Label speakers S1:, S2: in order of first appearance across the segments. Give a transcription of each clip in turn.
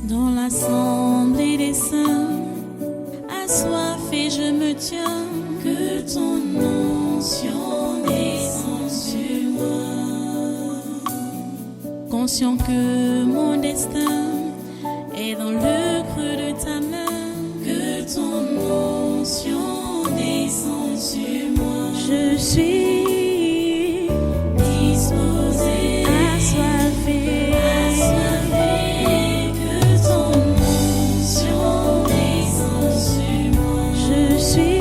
S1: Dans l'assemblée des saints, assoiffé je me tiens, que ton onction descende sur moi. Conscient que mon destin est dans le creux de ta main, que ton onction descende sur moi. Je suis disposé, assoiffé, que ton onction descende sur moi. Je suis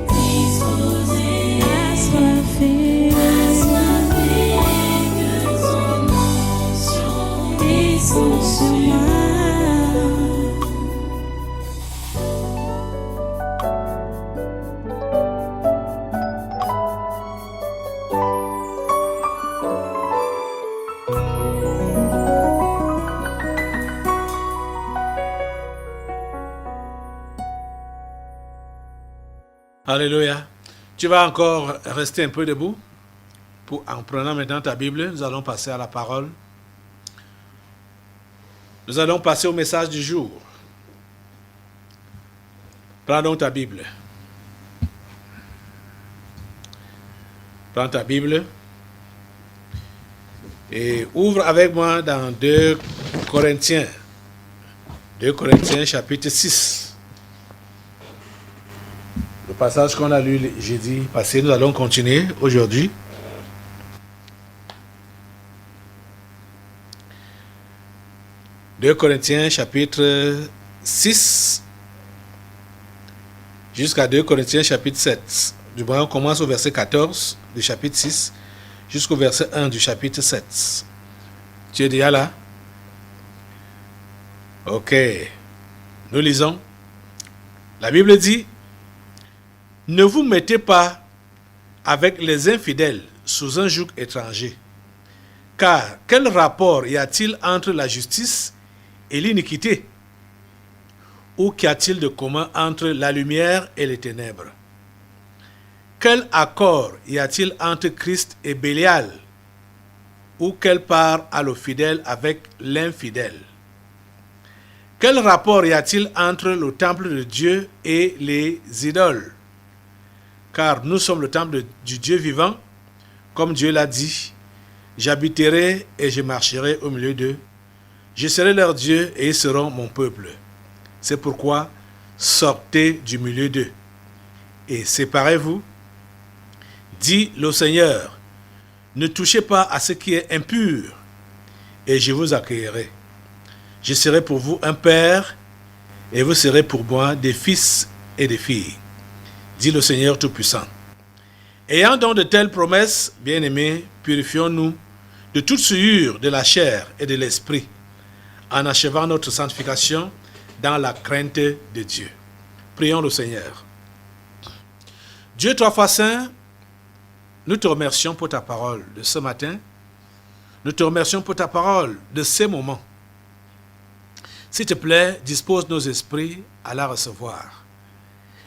S1: disposé, assoiffé, que ton onction descende sur moi.
S2: Alléluia. Tu vas encore rester un peu debout. En prenant maintenant ta Bible, nous allons passer à la parole. Nous allons passer au message du jour. Prends donc ta Bible. Prends ta Bible et ouvre avec moi dans 2 Corinthiens. 2 Corinthiens chapitre 6. Le passage qu'on a lu jeudi passé, nous allons continuer aujourd'hui. Deux Corinthiens chapitre 6 jusqu'à 2 Corinthiens chapitre 7. Du moins, on commence au verset 14 du chapitre 6 jusqu'au verset 1 du chapitre 7. Tu es déjà là? Ok. Nous lisons. La Bible dit: ne vous mettez pas avec les infidèles sous un joug étranger. Car quel rapport y a-t-il entre la justice et l'iniquité? Ou qu'y a-t-il de commun entre la lumière et les ténèbres? Quel accord y a-t-il entre Christ et Bélial? Ou quelle part a le fidèle avec l'infidèle? Quel rapport y a-t-il entre le temple de Dieu et les idoles? Car nous sommes le temple du Dieu vivant, comme Dieu l'a dit: j'habiterai et je marcherai au milieu d'eux. Je serai leur Dieu et ils seront mon peuple. C'est pourquoi sortez du milieu d'eux et séparez-vous, dit le Seigneur. Ne touchez pas à ce qui est impur et je vous accueillerai. Je serai pour vous un père et vous serez pour moi des fils et des filles, dit le Seigneur Tout-Puissant. Ayant donc de telles promesses, bien-aimés, purifions-nous de toute souillure de la chair et de l'esprit, en achevant notre sanctification dans la crainte de Dieu. Prions le Seigneur. Dieu, trois fois saint, nous te remercions pour ta parole de ce matin. Nous te remercions pour ta parole de ces moments. S'il te plaît, dispose nos esprits à la recevoir.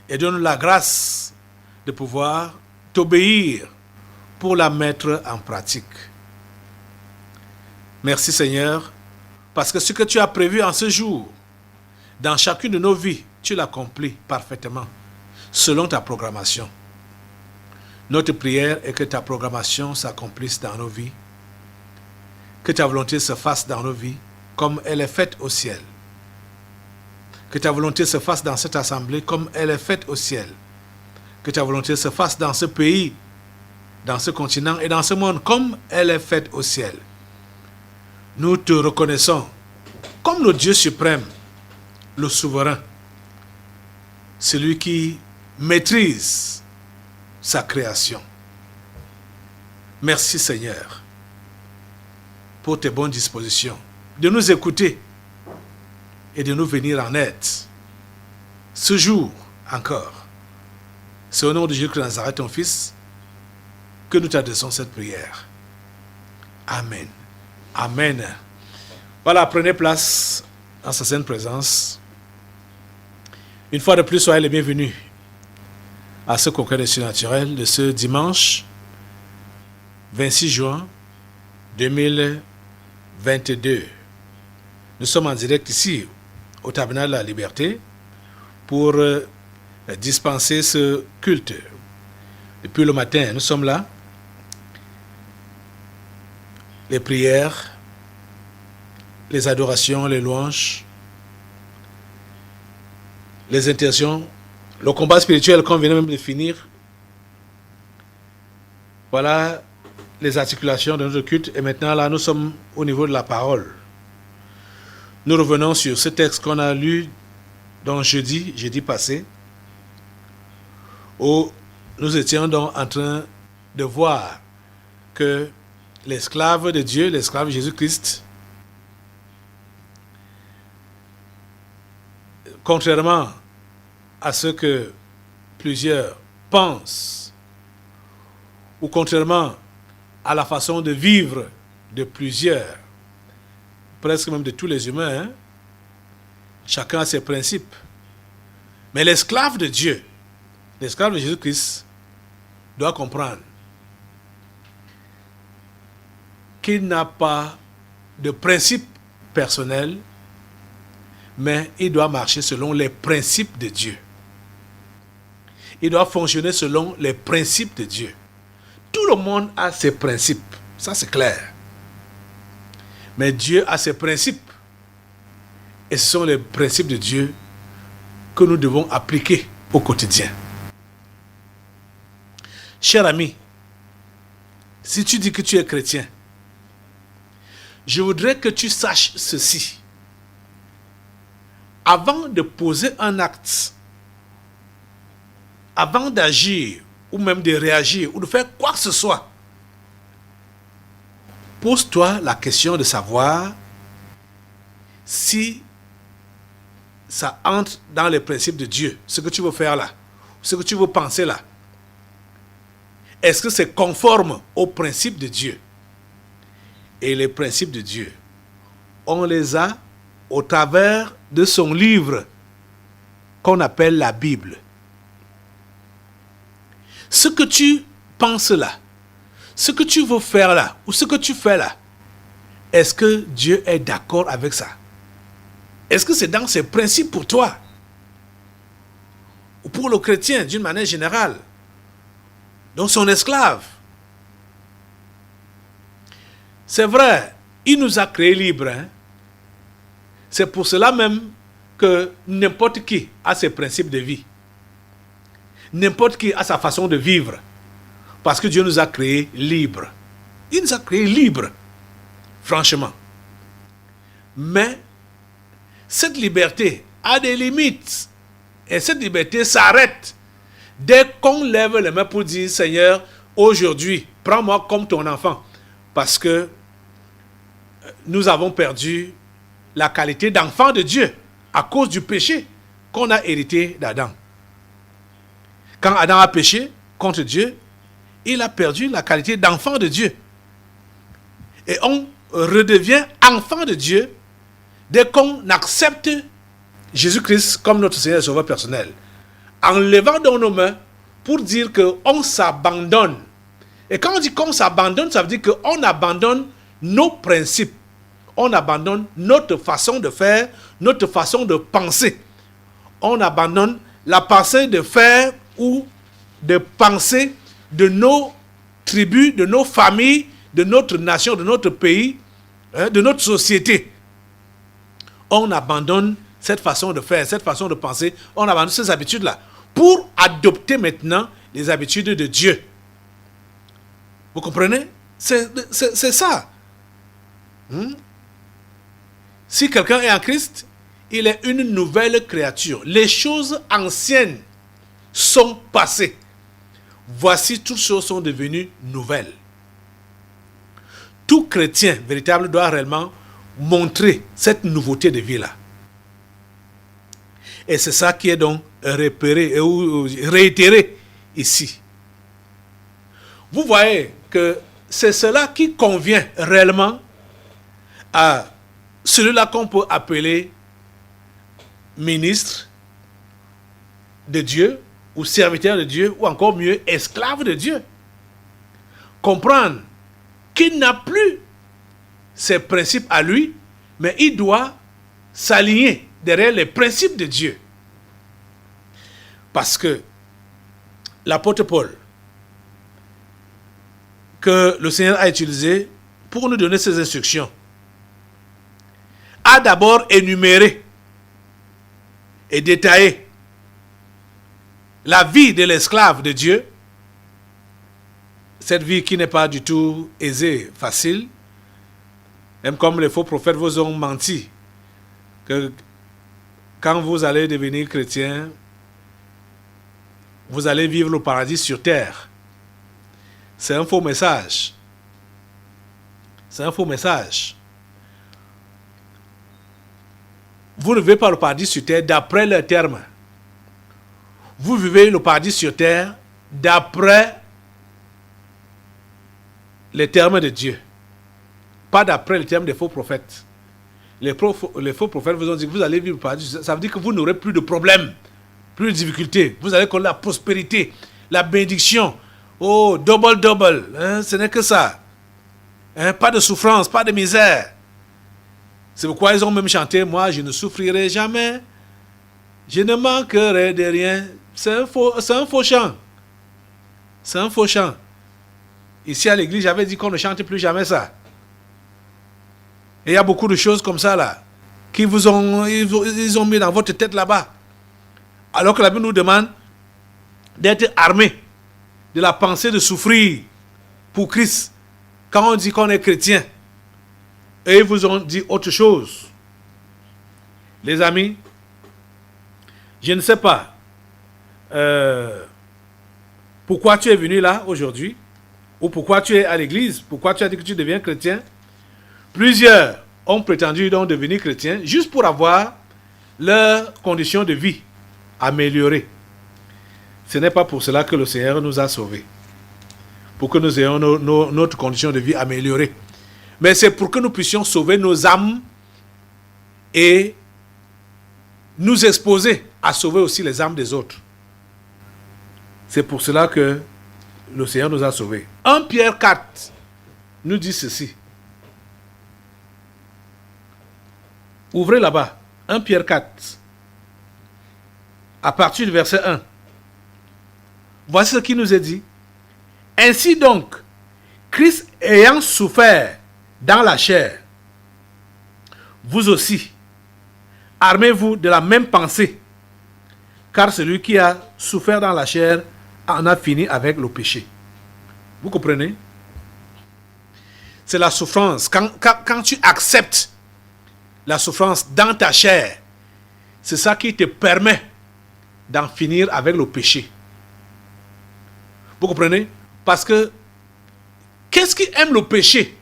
S2: Et donne-nous la grâce de pouvoir t'obéir pour la mettre en pratique. Merci Seigneur, parce que ce que tu as prévu en ce jour, dans chacune de nos vies, tu l'accomplis parfaitement, selon ta programmation. Notre prière est que ta programmation s'accomplisse dans nos vies, que ta volonté se fasse dans nos vies, comme elle est faite au ciel. Que ta volonté se fasse dans cette assemblée comme elle est faite au ciel. Que ta volonté se fasse dans ce pays, dans ce continent et dans ce monde comme elle est faite au ciel. Nous te reconnaissons comme le Dieu suprême, le souverain, celui qui maîtrise sa création. Merci Seigneur pour tes bonnes dispositions, de nous écouter et de nous venir en aide. Ce jour encore, c'est au nom de Jésus de Nazareth, ton Fils, que nous t'adressons cette prière. Amen. Amen. Voilà, prenez place en sa sainte présence. Une fois de plus, soyez les bienvenus à ce congrès des surnaturels de ce dimanche 26 juin 2022. Nous sommes en direct ici, au Tabernacle de la Liberté, pour dispenser ce culte. Depuis le matin, nous sommes là. Les prières, les adorations, les louanges, les intentions, le combat spirituel qu'on vient même de finir. Voilà les articulations de notre culte. Et maintenant, là, nous sommes au niveau de la parole. Nous revenons sur ce texte qu'on a lu donc jeudi passé, où nous étions donc en train de voir que l'esclave de Dieu, l'esclave de Jésus-Christ, contrairement à ce que plusieurs pensent, ou contrairement à la façon de vivre de plusieurs, presque même de tous les humains, hein, chacun a ses principes. Mais l'esclave de Dieu, l'esclave de Jésus-Christ, doit comprendre qu'il n'a pas de principe personnel, mais il doit marcher selon les principes de Dieu. Il doit fonctionner selon les principes de Dieu. Tout le monde a ses principes, ça c'est clair. Mais Dieu a ses principes. Et ce sont les principes de Dieu que nous devons appliquer au quotidien. Cher ami, si tu dis que tu es chrétien, je voudrais que tu saches ceci. Avant de poser un acte, avant d'agir, ou même de réagir, ou de faire quoi que ce soit, pose-toi la question de savoir si ça entre dans les principes de Dieu, ce que tu veux faire là, ce que tu veux penser là. Est-ce que c'est conforme aux principes de Dieu? Et les principes de Dieu, on les a au travers de son livre qu'on appelle la Bible. Ce que tu penses là, ce que tu veux faire là, ou ce que tu fais là, est-ce que Dieu est d'accord avec ça? Est-ce que c'est dans ses principes pour toi? Ou pour le chrétien d'une manière générale? Donc son esclave. C'est vrai, il nous a créés libres. Hein? C'est pour cela même que n'importe qui a ses principes de vie. N'importe qui a sa façon de vivre. Parce que Dieu nous a créés libres. Il nous a créés libres. Franchement. Mais cette liberté a des limites. Et cette liberté s'arrête dès qu'on lève les mains pour dire, Seigneur, aujourd'hui, prends-moi comme ton enfant. Parce que nous avons perdu la qualité d'enfant de Dieu à cause du péché qu'on a hérité d'Adam. Quand Adam a péché contre Dieu, il a perdu la qualité d'enfant de Dieu. Et on redevient enfant de Dieu dès qu'on accepte Jésus-Christ comme notre Seigneur et Sauveur personnel. En levant dans nos mains pour dire qu'on s'abandonne. Et quand on dit qu'on s'abandonne, ça veut dire qu'on abandonne nos principes. On abandonne notre façon de faire, notre façon de penser. On abandonne la pensée de faire ou de penser de nos tribus, de nos familles, de notre nation, de notre pays, de notre société. On abandonne cette façon de faire, cette façon de penser, on abandonne ces habitudes-là pour adopter maintenant les habitudes de Dieu. Vous comprenez? C'est ça. Si quelqu'un est en Christ, il est une nouvelle créature. Les choses anciennes sont passées. Voici, toutes choses sont devenues nouvelles. Tout chrétien véritable doit réellement montrer cette nouveauté de vie-là. Et c'est ça qui est donc repéré ou réitéré ici. Vous voyez que c'est cela qui convient réellement à celui-là qu'on peut appeler ministre de Dieu ou serviteur de Dieu ou encore mieux esclave de Dieu. Comprendre qu'il n'a plus ses principes à lui, mais il doit s'aligner derrière les principes de Dieu. Parce que l'apôtre Paul, que le Seigneur a utilisé pour nous donner ses instructions, a d'abord énuméré et détaillé la vie de l'esclave de Dieu, cette vie qui n'est pas du tout aisée, facile, même comme les faux prophètes vous ont menti, que quand vous allez devenir chrétien, vous allez vivre le paradis sur terre. C'est un faux message. C'est un faux message. Vous ne vivez pas le paradis sur terre d'après leurs termes. Vous vivez le paradis sur terre d'après les termes de Dieu. Pas d'après les termes des faux prophètes. Les faux prophètes vous ont dit que vous allez vivre le paradis. Ça veut dire que vous n'aurez plus de problèmes, plus de difficultés. Vous allez connaître la prospérité, la bénédiction. Oh, double, double. Hein, ce n'est que ça. Hein, pas de souffrance, pas de misère. C'est pourquoi ils ont même chanté, moi je ne souffrirai jamais. Je ne manquerai de rien. C'est un faux chant. C'est un faux chant. Ici à l'église, j'avais dit qu'on ne chante plus jamais ça. Et il y a beaucoup de choses comme ça là, qui ils ont mis dans votre tête là-bas. Alors que la Bible nous demande d'être armés de la pensée de souffrir pour Christ. Quand on dit qu'on est chrétien, et ils vous ont dit autre chose. Les amis, je ne sais pas pourquoi tu es venu là aujourd'hui, ou pourquoi tu es à l'église, pourquoi tu as dit que tu deviens chrétien. Plusieurs ont prétendu donc devenir chrétiens juste pour avoir leurs conditions de vie améliorées. Ce n'est pas pour cela que le Seigneur nous a sauvés. Pour que nous ayons notre condition de vie améliorée. Mais c'est pour que nous puissions sauver nos âmes et nous exposer à sauver aussi les âmes des autres. C'est pour cela que le Seigneur nous a sauvés. 1 Pierre 4 nous dit ceci. Ouvrez là-bas. 1 Pierre 4. À partir du verset 1. Voici ce qui nous est dit. Ainsi donc, Christ ayant souffert dans la chair, vous aussi, armez-vous de la même pensée, car celui qui a souffert dans la chair en a fini avec le péché. Vous comprenez? C'est la souffrance. Quand tu acceptes la souffrance dans ta chair, c'est ça qui te permet d'en finir avec le péché. Vous comprenez? Parce que qu'est-ce qui aime le péché?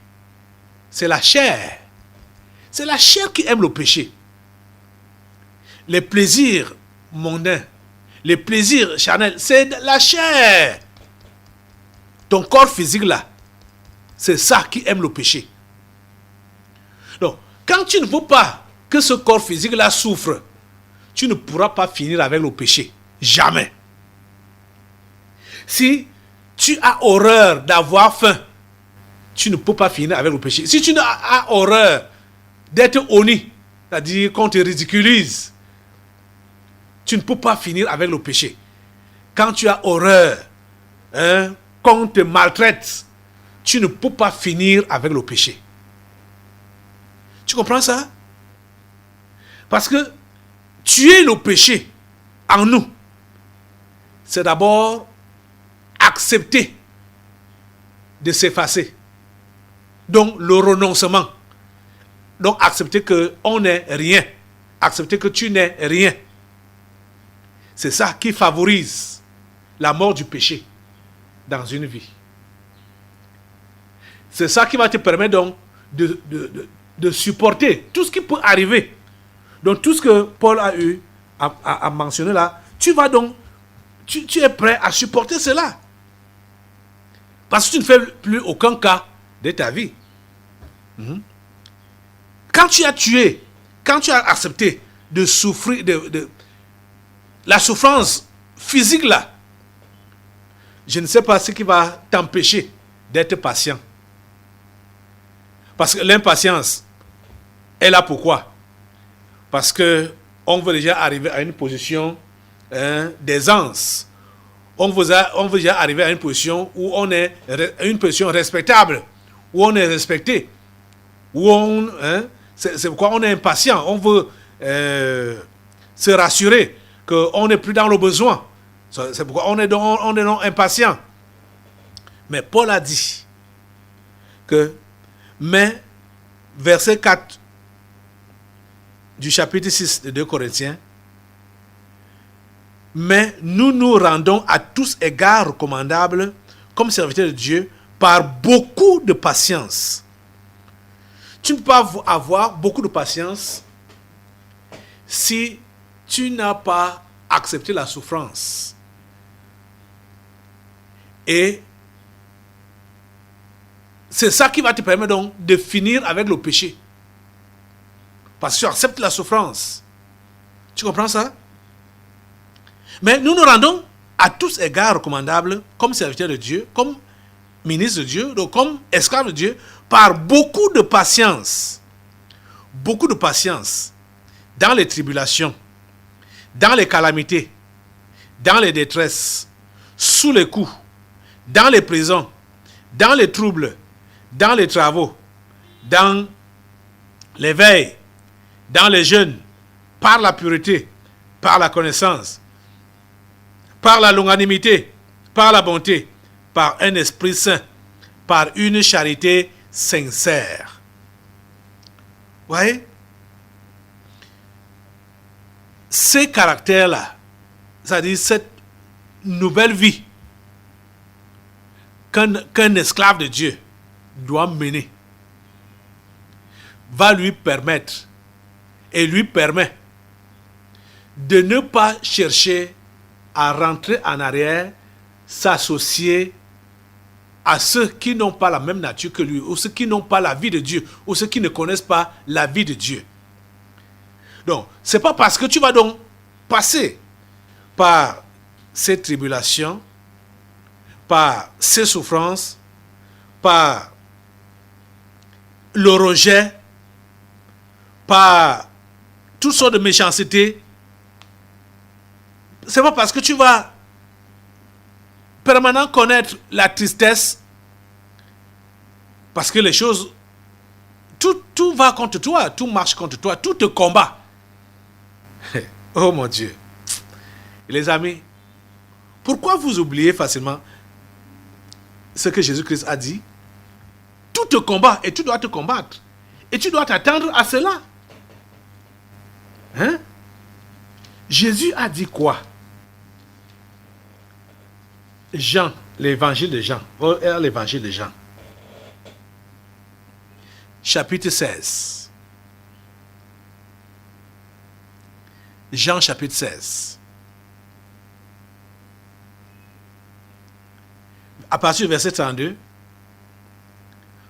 S2: C'est la chair. C'est la chair qui aime le péché. Les plaisirs mondains, les plaisirs charnels, c'est la chair. Ton corps physique là, c'est ça qui aime le péché. Donc, quand tu ne veux pas que ce corps physique là souffre, tu ne pourras pas finir avec le péché. Jamais. Si tu as horreur d'avoir faim, tu ne peux pas finir avec le péché. Si tu as horreur d'être honni, c'est-à-dire qu'on te ridiculise, tu ne peux pas finir avec le péché. Quand tu as horreur qu'on te maltraite, tu ne peux pas finir avec le péché. Tu comprends ça? Parce que tuer le péché en nous, c'est d'abord accepter de s'effacer. Donc le renoncement. Donc accepter qu'on n'est rien. Accepter que tu n'es rien. C'est ça qui favorise la mort du péché dans une vie. C'est ça qui va te permettre donc de supporter tout ce qui peut arriver. Donc tout ce que Paul a eu à mentionner là, tu vas donc, tu es prêt à supporter cela. Parce que tu ne fais plus aucun cas de ta vie. Quand tu as tué, quand tu as accepté de souffrir, de la souffrance physique là, je ne sais pas ce qui va t'empêcher d'être patient. Parce que l'impatience est là pourquoi? parce que on veut déjà arriver à une position d'aisance. On veut déjà arriver à une position où on est une position respectable, où on est respecté, où c'est pourquoi on est impatient. On veut se rassurer qu'on n'est plus dans le besoin. C'est pourquoi on est donc impatient. Mais Paul a dit que, mais verset 4 du chapitre 6 de 2 Corinthiens, mais nous nous rendons à tous égards recommandables comme serviteurs de Dieu par beaucoup de patience. Tu ne peux pas avoir beaucoup de patience si tu n'as pas accepté la souffrance. Et c'est ça qui va te permettre donc de finir avec le péché. Parce que tu acceptes la souffrance. Tu comprends ça? Mais nous nous rendons à tous égards recommandables comme serviteurs de Dieu, comme ministres de Dieu, donc comme esclaves de Dieu, par beaucoup de patience. Beaucoup de patience dans les tribulations, dans les calamités, dans les détresses, sous les coups, dans les prisons, dans les troubles, dans les travaux, dans les veilles, dans les jeûnes, par la pureté, par la connaissance, par la longanimité, par la bonté, par un esprit saint, par une charité sincère. Vous voyez? Ces caractères-là, c'est-à-dire cette nouvelle vie qu'un esclave de Dieu doit mener, va lui permettre et lui permet de ne pas chercher à rentrer en arrière, s'associer à ceux qui n'ont pas la même nature que lui, ou ceux qui n'ont pas la vie de Dieu, ou ceux qui ne connaissent pas la vie de Dieu. Donc, c'est pas parce que tu vas donc passer par ces tribulations, par ces souffrances, par le rejet, par toutes sortes de méchanceté. C'est pas parce que tu vas permanemment connaître la tristesse, parce que les choses, tout va contre toi, tout marche contre toi, tout te combat. Oh mon Dieu. Les amis, pourquoi vous oubliez facilement ce que Jésus-Christ a dit? Tout te combat et tu dois te combattre. Et tu dois t'attendre à cela. Hein? Jésus a dit quoi? Jean, l'évangile de Jean. L'évangile de Jean. Chapitre 16. Jean chapitre 16. À partir du verset 32,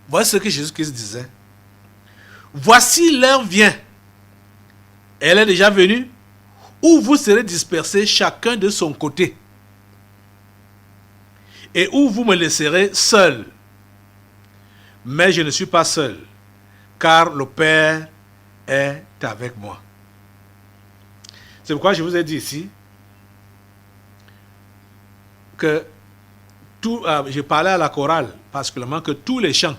S2: voici ce que Jésus-Christ disait. Voici l'heure vient. Elle est déjà venue, où vous serez dispersés chacun de son côté. Et où vous me laisserez seul. Mais je ne suis pas seul, car le Père est avec moi. C'est pourquoi je vous ai dit ici que je parlais à la chorale, particulièrement, que tous les chants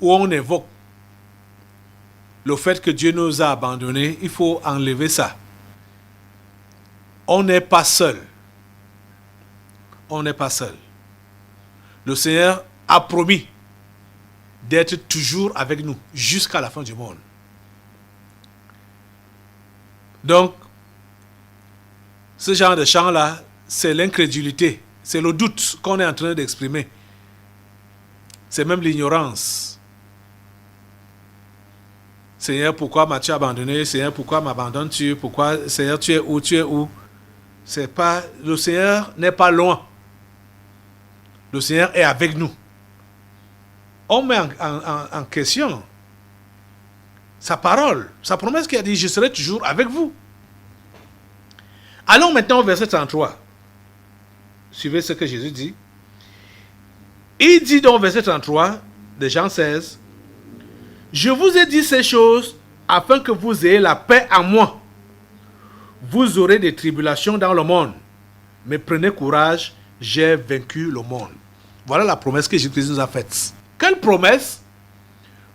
S2: où on évoque le fait que Dieu nous a abandonnés, il faut enlever ça. On n'est pas seul. On n'est pas seul. Le Seigneur a promis d'être toujours avec nous jusqu'à la fin du monde. Donc, ce genre de chant-là, c'est l'incrédulité, c'est le doute qu'on est en train d'exprimer. C'est même l'ignorance. Seigneur, pourquoi m'as-tu abandonné? Seigneur, pourquoi m'abandonnes-tu? Pourquoi, Seigneur, tu es où? Tu es où? C'est pas, le Seigneur n'est pas loin. Le Seigneur est avec nous. On met en question sa parole, sa promesse qui a dit, je serai toujours avec vous. Allons maintenant au verset 33. Suivez ce que Jésus dit. Il dit dans le verset 33 de Jean 16, je vous ai dit ces choses afin que vous ayez la paix en moi. Vous aurez des tribulations dans le monde, mais prenez courage, j'ai vaincu le monde. Voilà la promesse que Jésus nous a faite. Quelle promesse?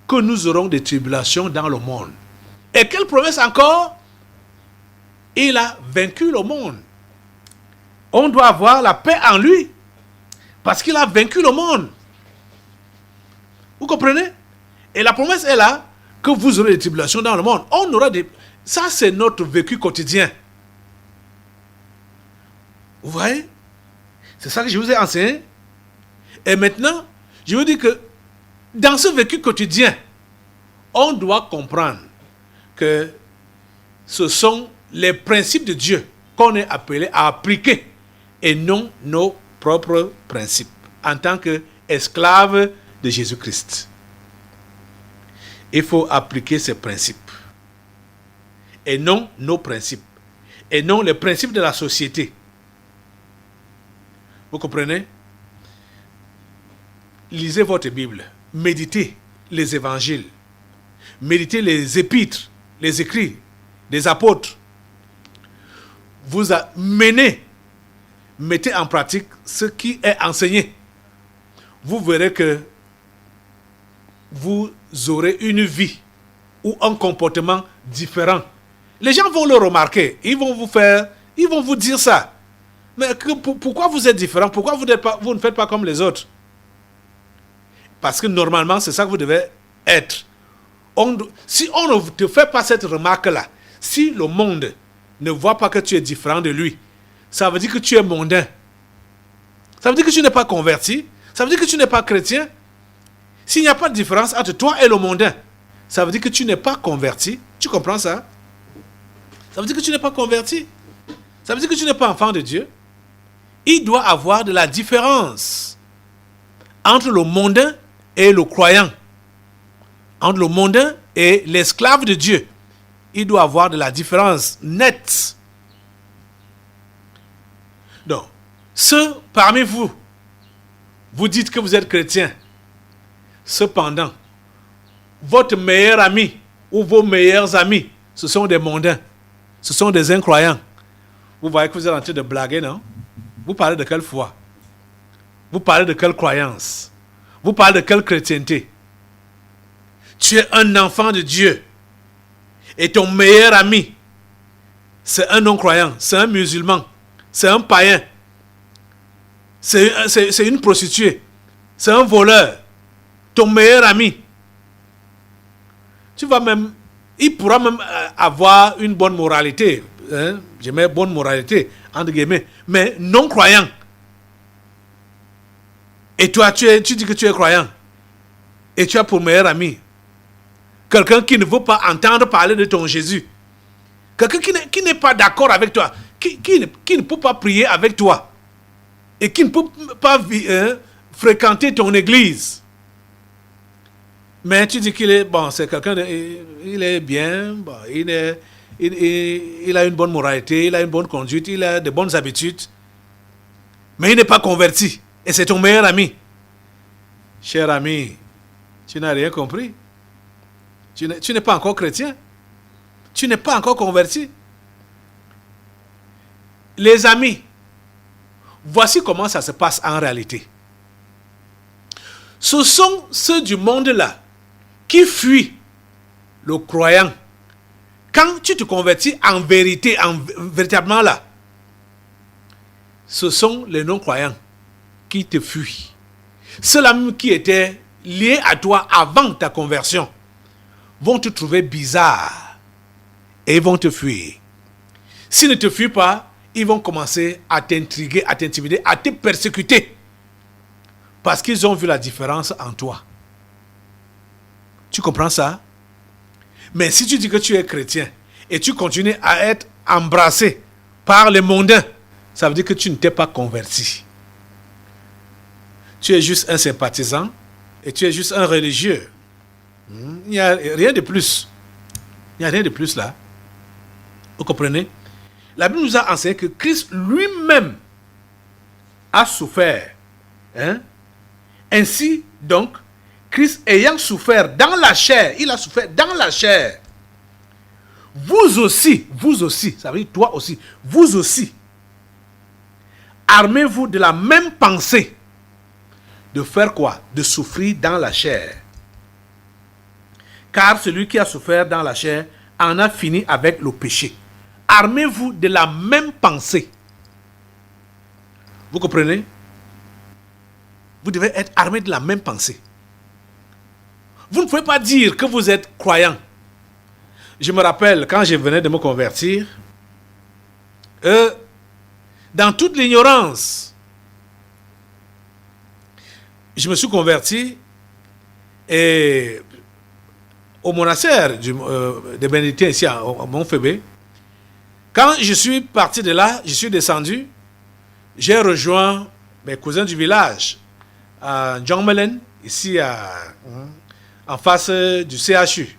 S2: Que nous aurons des tribulations dans le monde. Et quelle promesse encore? Il a vaincu le monde. On doit avoir la paix en lui, parce qu'il a vaincu le monde. Vous comprenez? Et la promesse est là, que vous aurez des tribulations dans le monde. On aura des... Ça, c'est notre vécu quotidien. Vous voyez? C'est ça que je vous ai enseigné. Et maintenant, je vous dis que dans ce vécu quotidien, on doit comprendre que ce sont les principes de Dieu qu'on est appelé à appliquer et non nos propres principes en tant qu'esclaves de Jésus-Christ. Il faut appliquer ces principes et non nos principes et non les principes de la société. Vous comprenez? Lisez votre Bible, méditez les évangiles, méditez les épîtres, les écrits des apôtres. Vous mettez en pratique ce qui est enseigné. Vous verrez que vous aurez une vie ou un comportement différent. Les gens vont le remarquer, ils vont vous dire ça. Mais pourquoi vous êtes différent? Pourquoi vous ne faites pas comme les autres? Parce que normalement, c'est ça que vous devez être. Si on ne te fait pas cette remarque-là, si le monde ne voit pas que tu es différent de lui, ça veut dire que tu es mondain. Ça veut dire que tu n'es pas converti. Ça veut dire que tu n'es pas chrétien. S'il n'y a pas de différence entre toi et le mondain, ça veut dire que tu n'es pas converti. Tu comprends ça? Ça veut dire que tu n'es pas converti. Ça veut dire que tu n'es pas enfant de Dieu. Il doit avoir de la différence entre le mondain et le croyant. Entre le mondain et l'esclave de Dieu. Il doit avoir de la différence nette. Donc, ceux parmi vous, vous dites que vous êtes chrétien. Cependant, votre meilleur ami ou vos meilleurs amis, ce sont des mondains. Ce sont des incroyants. Vous voyez que vous êtes en train de blaguer, non? Vous parlez de quelle foi? Vous parlez de quelle croyance? Vous parlez de quelle chrétienté? Tu es un enfant de Dieu. Et ton meilleur ami, c'est un non-croyant, c'est un musulman, c'est un païen, c'est une prostituée, c'est un voleur. Ton meilleur ami, il pourra même avoir une bonne moralité, hein? Je mets bonne moralité, entre guillemets, mais non-croyant. Et toi, tu dis que tu es croyant. Et tu as pour meilleur ami quelqu'un qui ne veut pas entendre parler de ton Jésus. Quelqu'un qui n'est pas d'accord avec toi. Qui ne peut pas prier avec toi. Et qui ne peut pas fréquenter ton église. Mais tu dis qu'il est bon, c'est quelqu'un il est bien, bon, il a une bonne moralité, il a une bonne conduite, il a de bonnes habitudes. Mais il n'est pas converti. Et c'est ton meilleur ami. Cher ami, tu n'as rien compris. Tu n'es pas encore chrétien. Tu n'es pas encore converti. Les amis, voici comment ça se passe en réalité. Ce sont ceux du monde-là qui fuient le croyant. Quand tu te convertis en vérité, véritablement là, ce sont les non-croyants qui te fuient. Ceux-là même qui étaient liés à toi avant ta conversion vont te trouver bizarre et ils vont te fuir. S'ils ne te fuient pas, ils vont commencer à t'intriguer, à t'intimider, à te persécuter parce qu'ils ont vu la différence en toi. Tu comprends ça? Mais si tu dis que tu es chrétien et tu continues à être embrassé par les mondains, ça veut dire que tu ne t'es pas converti. Tu es juste un sympathisant et tu es juste un religieux. Il n'y a rien de plus. Il n'y a rien de plus là. Vous comprenez? La Bible nous a enseigné que Christ lui-même a souffert. Hein? Ainsi, donc, Christ ayant souffert dans la chair, il a souffert dans la chair. vous aussi, ça veut dire toi aussi, vous aussi, armez-vous de la même pensée. De faire quoi? De souffrir dans la chair. Car celui qui a souffert dans la chair en a fini avec le péché. Armez-vous de la même pensée. Vous comprenez? Vous devez être armé de la même pensée. Vous ne pouvez pas dire que vous êtes croyant. Je me rappelle, quand je venais de me convertir, dans toute l'ignorance, je me suis converti et au monastère des Bénédictins ici à Montfébé. Quand je suis parti de là, je suis descendu, j'ai rejoint mes cousins du village à Djongmelen, ici en face du CHU.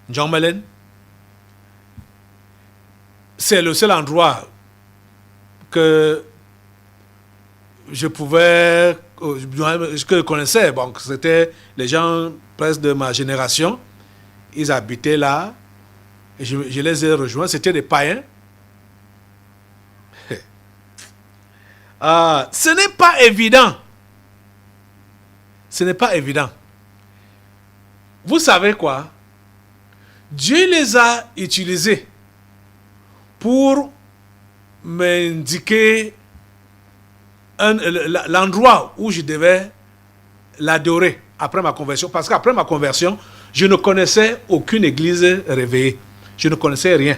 S2: Djongmelen, c'est le seul endroit que je pouvais, que je connaissais. Bon, c'était les gens presque de ma génération. Ils habitaient là. Et je les ai rejoints. C'était des païens. Ce n'est pas évident. Ce n'est pas évident. Vous savez quoi? Dieu les a utilisés pour m'indiquer l'endroit où je devais l'adorer après ma conversion. Parce qu'après ma conversion, je ne connaissais aucune église réveillée. Je ne connaissais rien.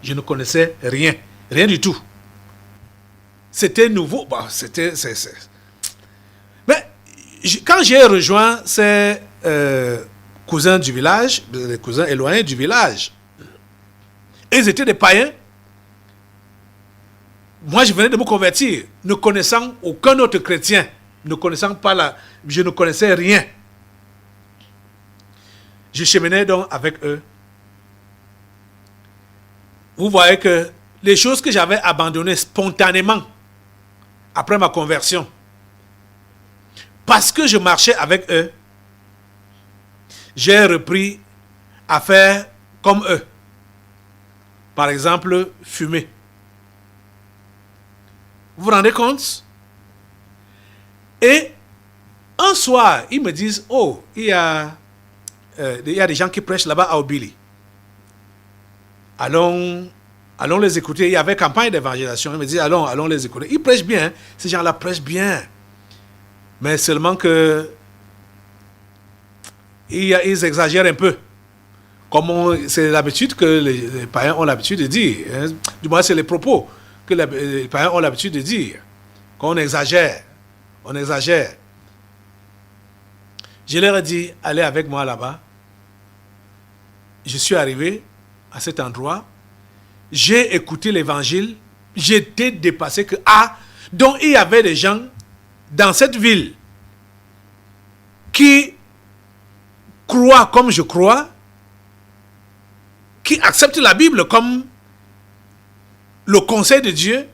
S2: Je ne connaissais rien. Rien du tout. C'était nouveau. Bon, Mais quand j'ai rejoint ces cousins du village, les cousins éloignés du village, ils étaient des païens. Moi, je venais de me convertir, ne connaissant aucun autre chrétien, ne connaissant pas je ne connaissais rien. Je cheminais donc avec eux. Vous voyez que les choses que j'avais abandonnées spontanément après ma conversion, parce que je marchais avec eux, j'ai repris à faire comme eux. Par exemple, fumer. Vous vous rendez compte? Et un soir, ils me disent, oh, il y a des gens qui prêchent là-bas à Obili. Allons les écouter. Il y avait campagne d'évangélisation. Ils me disent, allons les écouter. Ils prêchent bien. Ces gens-là prêchent bien. Mais seulement que ils exagèrent un peu. Comme c'est l'habitude que les païens ont l'habitude de dire. Hein. Du moins, c'est les propos que les païens ont l'habitude de dire. Qu'on exagère. On exagère. Je leur ai dit, allez avec moi là-bas. Je suis arrivé à cet endroit. J'ai écouté l'évangile. J'étais dépassé que, donc il y avait des gens dans cette ville qui croient comme je crois, qui acceptent la Bible comme le conseil de Dieu.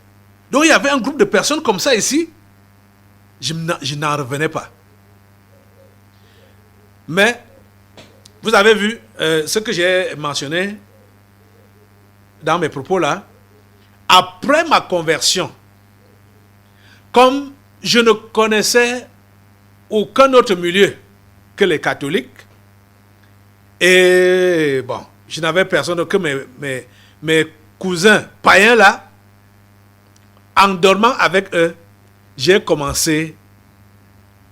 S2: Donc il y avait un groupe de personnes comme ça ici. Je n'en revenais pas. Mais vous avez vu ce que j'ai mentionné dans mes propos là. Après ma conversion, comme je ne connaissais aucun autre milieu que les catholiques, et bon, je n'avais personne que mes cousins païens là, en dormant avec eux, j'ai commencé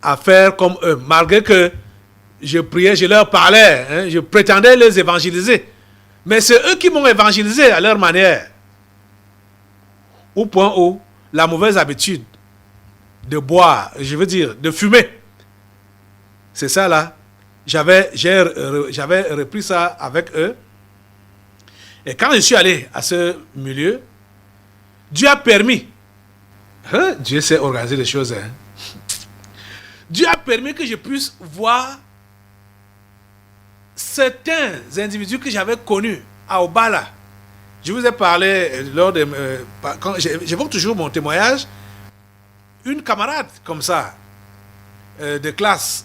S2: à faire comme eux, malgré que je priais, je leur parlais, hein, je prétendais les évangéliser. Mais c'est eux qui m'ont évangélisé à leur manière. Au point où la mauvaise habitude de boire, je veux dire, de fumer, c'est ça là. J'avais repris ça avec eux. Et quand je suis allé à ce milieu, Dieu a permis. Hein? Dieu sait organiser les choses. Hein? Dieu a permis que je puisse voir certains individus que j'avais connus à Obala. Je vous ai parlé lors de... quand j'évoque toujours mon témoignage. Une camarade comme ça, de classe,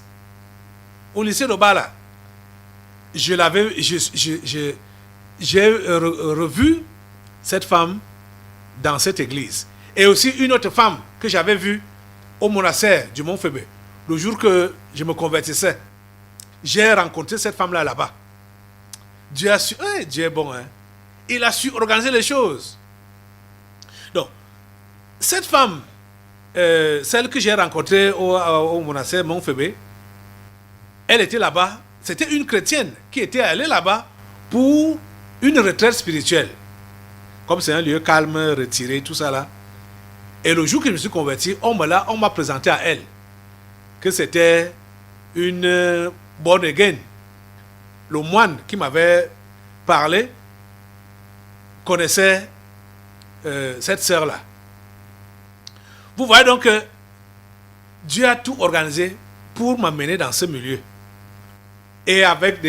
S2: au lycée d'Obala. j'ai revu cette femme dans cette église. Et aussi une autre femme que j'avais vue au monastère du Mont Fébé. Le jour que je me convertissais, j'ai rencontré cette femme-là là-bas. Dieu a su, Dieu est bon, hein. Il a su organiser les choses. Donc, cette femme, celle que j'ai rencontrée au monastère Mont Fébé, elle était là-bas. C'était une chrétienne qui était allée là-bas pour une retraite spirituelle. Comme c'est un lieu calme, retiré, tout ça là. Et le jour que je me suis converti, on m'a présenté à elle que c'était une born again. Le moine qui m'avait parlé connaissait cette sœur-là. Vous voyez donc que Dieu a tout organisé pour m'amener dans ce milieu. Et avec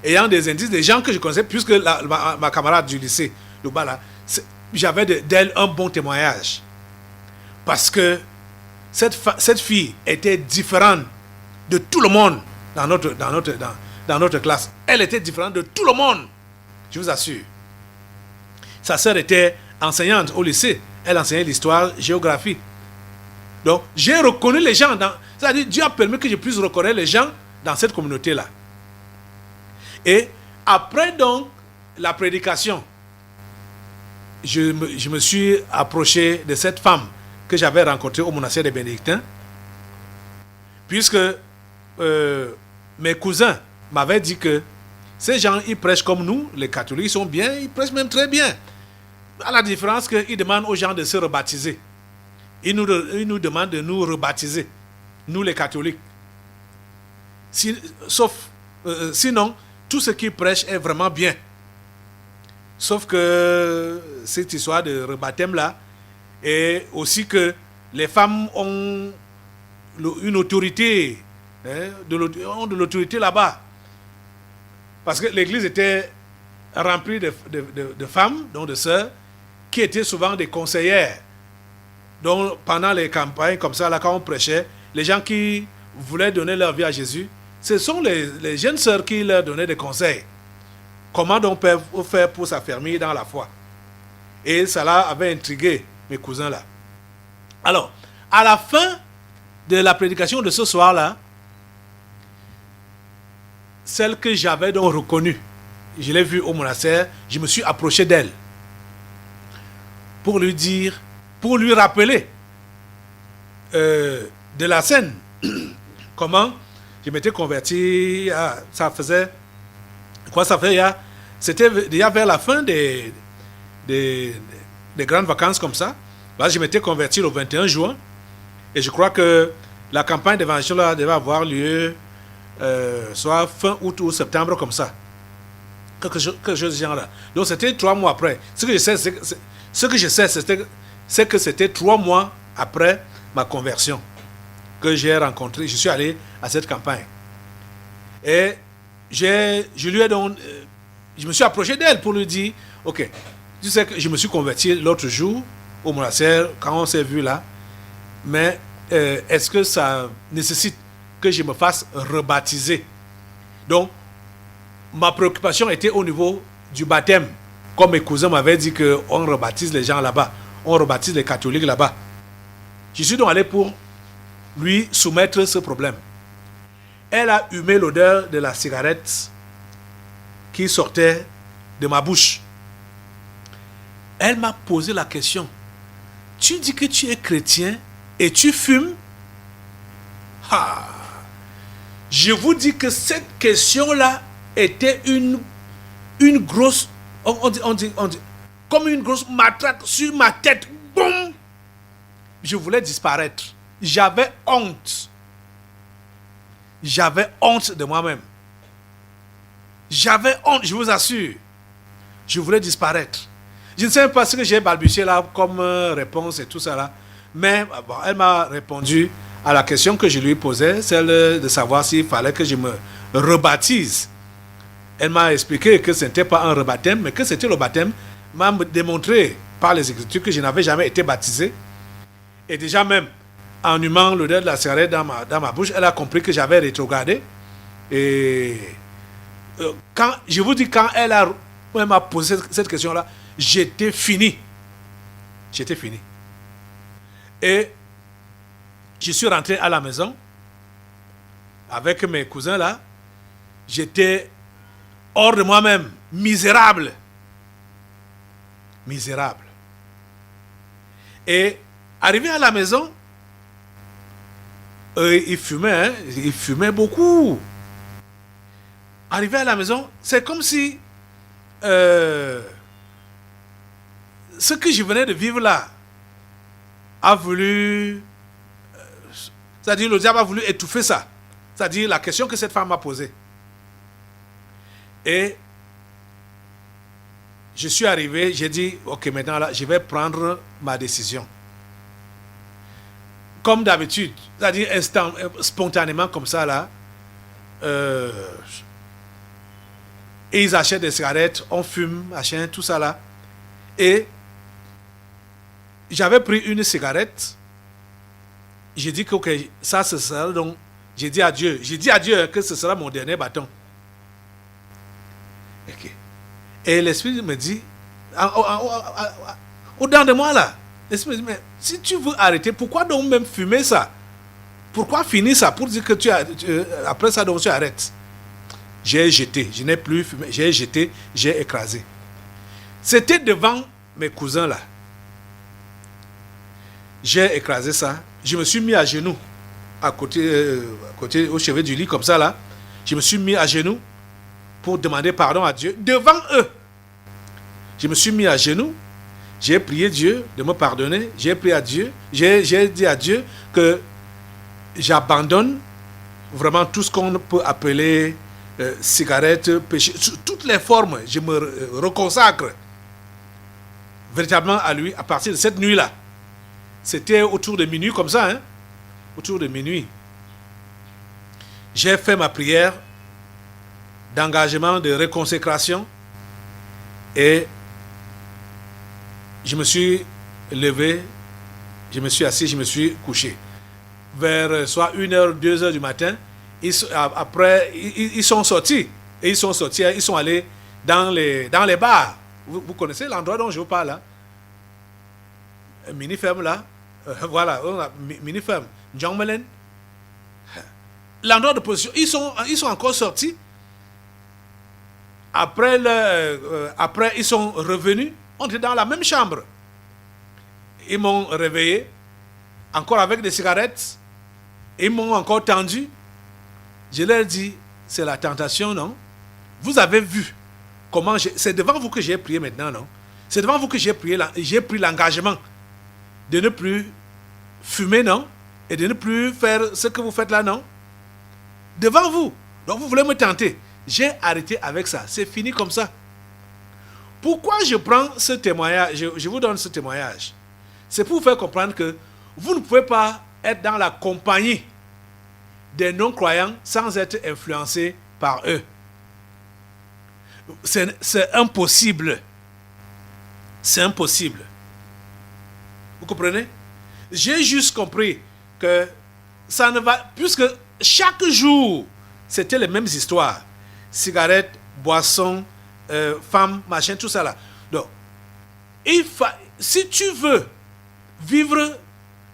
S2: ayant des indices, des gens que je connaissais, puisque ma camarade du lycée, le bas là, j'avais d'elle un bon témoignage. Parce que cette fille était différente de tout le monde dans notre classe. Elle était différente de tout le monde, je vous assure. Sa sœur était enseignante au lycée. Elle enseignait l'histoire, géographie. Donc, j'ai reconnu les gens. C'est-à-dire, Dieu a permis que je puisse reconnaître les gens dans cette communauté-là. Et après donc la prédication, je me suis approché de cette femme que j'avais rencontrée au monastère des Bénédictins, puisque mes cousins m'avaient dit que ces gens, ils prêchent comme nous, les catholiques, ils sont bien, ils prêchent même très bien. À la différence qu'ils demandent aux gens de se rebaptiser. Ils nous demandent de nous rebaptiser, nous les catholiques. Sinon, tout ce qu'ils prêchent est vraiment bien. Sauf que cette histoire de rebaptême là, et aussi que les femmes ont une autorité, ont de l'autorité là-bas. Parce que l'église était remplie de femmes, donc de sœurs, qui étaient souvent des conseillères. Donc pendant les campagnes comme ça, là, quand on prêchait, les gens qui voulaient donner leur vie à Jésus, ce sont les jeunes sœurs qui leur donnaient des conseils. Comment on peut faire pour s'affermir dans la foi. Et cela avait intrigué mes cousins là. Alors, à la fin de la prédication de ce soir-là, celle que j'avais donc reconnue, je l'ai vue au monastère, je me suis approché d'elle pour lui dire, pour lui rappeler de la scène, comment je m'étais converti, c'était déjà vers la fin des grandes vacances comme ça. Là, je m'étais converti le 21 juin et je crois que la campagne d'évangile devait avoir lieu soit fin août ou septembre comme ça. Quelque chose de genre là. Donc c'était 3 mois après. Ce que je sais, c'est que c'était 3 mois après ma conversion que j'ai rencontré. Je suis allé à cette campagne. Et je lui ai donc, je me suis approché d'elle pour lui dire, ok, tu sais que je me suis converti l'autre jour au monastère quand on s'est vu là, mais est-ce que ça nécessite que je me fasse rebaptiser? Donc, ma préoccupation était au niveau du baptême. Comme mes cousins m'avaient dit qu'on rebaptise les gens là-bas, on rebaptise les catholiques là-bas. Je suis donc allé pour lui soumettre ce problème. Elle a humé l'odeur de la cigarette qui sortait de ma bouche. Elle m'a posé la question. Tu dis que tu es chrétien et tu fumes? Ah. Je vous dis que cette question-là était une grosse, on dit, comme une grosse matraque sur ma tête. Boum! Je voulais disparaître. J'avais honte. J'avais honte de moi-même. J'avais honte, je vous assure. Je voulais disparaître. Je ne sais pas ce que j'ai balbutié là comme réponse et tout ça là. Mais bon, elle m'a répondu à la question que je lui posais, celle de savoir s'il fallait que je me rebaptise. Elle m'a expliqué que ce n'était pas un rebaptême, mais que c'était le baptême. M'a démontré par les Écritures que je n'avais jamais été baptisé. Et déjà même, en humant l'odeur de la cigarette dans ma bouche, elle a compris que j'avais rétrogradé. Et Quand, je vous dis, quand elle m'a posé cette question-là, j'étais fini. J'étais fini. Et je suis rentré à la maison avec mes cousins là. J'étais hors de moi-même, misérable. Misérable. Et arrivé à la maison, il fumait, hein, il fumait beaucoup. Arrivé à la maison, c'est comme si ce que je venais de vivre là a voulu, c'est-à-dire le diable a voulu étouffer ça. C'est-à-dire la question que cette femme m'a posée. Et je suis arrivé, j'ai dit, ok, maintenant là, je vais prendre ma décision. Comme d'habitude, c'est-à-dire spontanément comme ça là, et ils achètent des cigarettes, on fume, machin, tout ça là. Et j'avais pris une cigarette, j'ai dit que ok, ça ce sera donc, j'ai dit à Dieu que ce sera mon dernier bâton. Okay. Et l'esprit me dit, au-dedans de moi là, l'esprit me dit, mais si tu veux arrêter, pourquoi donc même fumer ça? Pourquoi finir ça pour dire que après ça donc tu arrêtes? J'ai jeté, je n'ai plus fumé, j'ai jeté, j'ai écrasé. C'était devant mes cousins là. J'ai écrasé ça, je me suis mis à genoux, à côté, au chevet du lit comme ça là. Je me suis mis à genoux pour demander pardon à Dieu devant eux. Je me suis mis à genoux, j'ai prié Dieu de me pardonner, j'ai prié à Dieu, j'ai dit à Dieu que j'abandonne vraiment tout ce qu'on peut appeler cigarette, péché, sous toutes les formes, je me reconsacre véritablement à lui à partir de cette nuit-là. C'était autour de minuit comme ça, hein? Autour de minuit. J'ai fait ma prière d'engagement, de réconsécration et je me suis levé, je me suis assis, je me suis couché. Vers soit 1h, 2h du matin, après, ils sont sortis. Et ils sont sortis, ils sont allés dans les bars. Vous connaissez l'endroit dont je vous parle là? Mini-ferme là. Voilà, mini-ferme. Djangmelen. L'endroit de position. Ils sont encore sortis. Après, ils sont revenus. On était dans la même chambre. Ils m'ont réveillé, encore avec des cigarettes. Ils m'ont encore tendu. Je leur ai dit, c'est la tentation, non? Vous avez vu comment c'est devant vous que j'ai prié maintenant, non? C'est devant vous que j'ai pris l'engagement de ne plus fumer, non? Et de ne plus faire ce que vous faites là, non? Devant vous. Donc vous voulez me tenter. J'ai arrêté avec ça. C'est fini comme ça. Pourquoi je prends ce témoignage? Je vous donne ce témoignage. C'est pour vous faire comprendre que vous ne pouvez pas être dans la compagnie des non-croyants sans être influencé par eux. C'est impossible. C'est impossible. Vous comprenez? J'ai juste compris que ça ne va... Puisque chaque jour, c'était les mêmes histoires. Cigarettes, boissons, femmes, machin, tout ça là. Donc, si tu veux vivre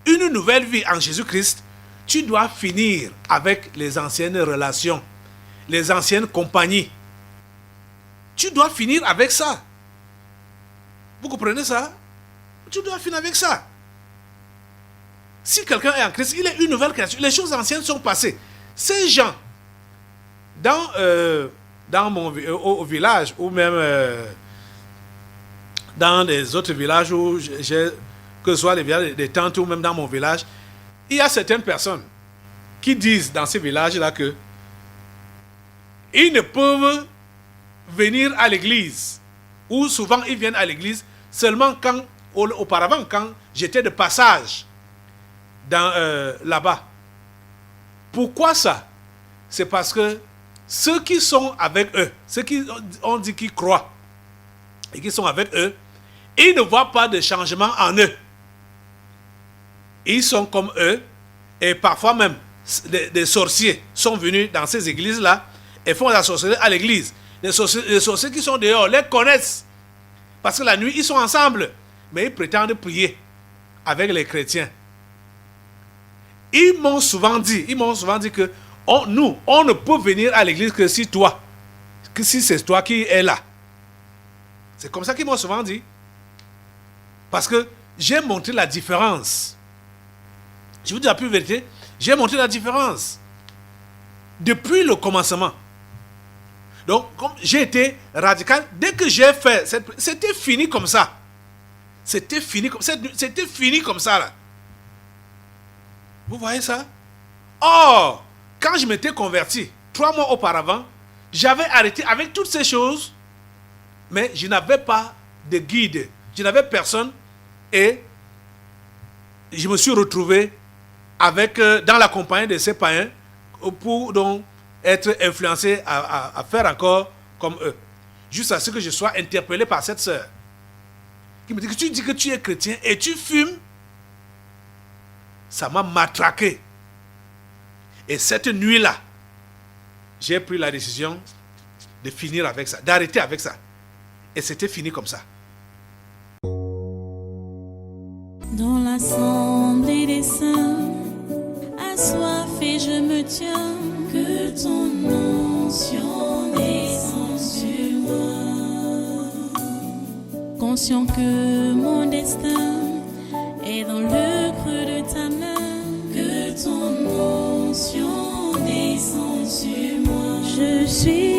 S2: une nouvelle vie en Jésus-Christ, tu dois finir avec les anciennes relations, les anciennes compagnies. Tu dois finir avec ça. Vous comprenez ça? Tu dois finir avec ça. Si quelqu'un est en Christ, il est une nouvelle créature. Les choses anciennes sont passées. Ces gens, dans au village, ou même dans les autres villages, où que ce soit les villages des tantes, ou même dans mon village, il y a certaines personnes qui disent dans ces villages-là que ils ne peuvent venir à l'église, ou souvent ils viennent à l'église seulement auparavant, quand j'étais de passage là-bas. Pourquoi ça? C'est parce que ceux qui sont avec eux, ceux qui ont dit qu'ils croient et qui sont avec eux, ils ne voient pas de changement en eux. Ils sont comme eux, et parfois même des sorciers sont venus dans ces églises-là et font la sorcellerie à l'église. Les sorciers qui sont dehors les connaissent. Parce que la nuit, ils sont ensemble. Mais ils prétendent prier avec les chrétiens. Ils m'ont souvent dit que on ne peut venir à l'église que si c'est toi qui es là. C'est comme ça qu'ils m'ont souvent dit. Parce que j'ai montré la différence. Je vous dis la plus vérité, j'ai montré la différence. Depuis le commencement. Donc, comme j'ai été radical, dès que j'ai fait, c'était fini comme ça. C'était fini comme ça, là. Vous voyez ça? Or, quand je m'étais converti, 3 mois auparavant, j'avais arrêté avec toutes ces choses, mais je n'avais pas de guide. Je n'avais personne et je me suis retrouvé dans la compagnie de ces païens pour donc être influencé à faire encore comme eux. Jusqu'à ce que je sois interpellé par cette sœur qui me dit que tu dis que tu es chrétien et tu fumes. Ça m'a matraqué. Et cette nuit-là, j'ai pris la décision de finir avec ça, d'arrêter avec ça. Et c'était fini comme ça.
S1: Dans l'assemblée des saints, assoiffé je me tiens, que ton onction descende sur moi. Conscient que mon destin est dans le creux de ta main, que ton onction descende sur moi. Je suis